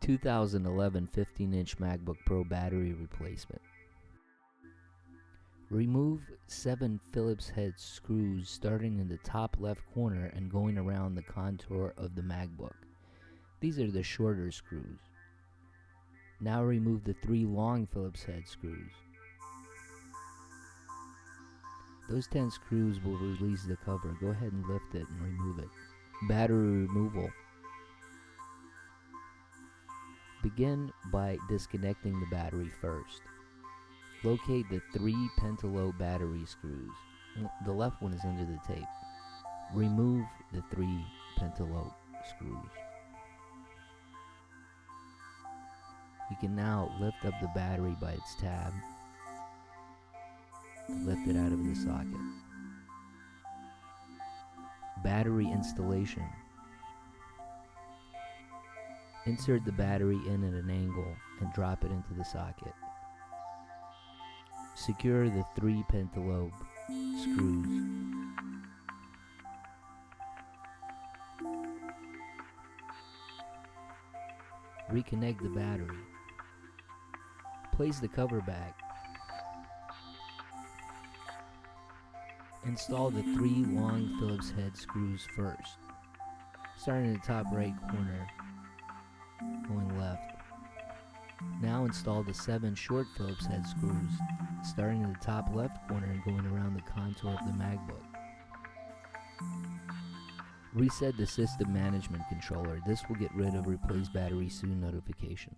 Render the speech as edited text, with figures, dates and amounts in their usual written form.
2011 15-inch Macbook Pro battery replacement. Remove 7 Phillips head screws starting in the top left corner and going around the contour of the MacBook. These are the shorter screws. Now remove the 3 long Phillips head screws. Those 10 screws will release the cover. Go ahead and lift it and remove it. Battery removal. Begin by disconnecting the battery first. Locate the 3 pentalobe battery screws. The left one is under the tape. Remove the 3 pentalobe screws. You can now lift up the battery by its tab. Lift it out of the socket. Battery installation. Insert the battery in at an angle and drop it into the socket. Secure the 3 pentalobe screws. Reconnect the battery. Place the cover back. Install the 3 long Phillips head screws first. Starting in the top right corner, going left. Now install the 7 short Phillips head screws, starting in the top left corner and going around the contour of the MacBook. Reset the system management controller. This will get rid of replace battery soon notification.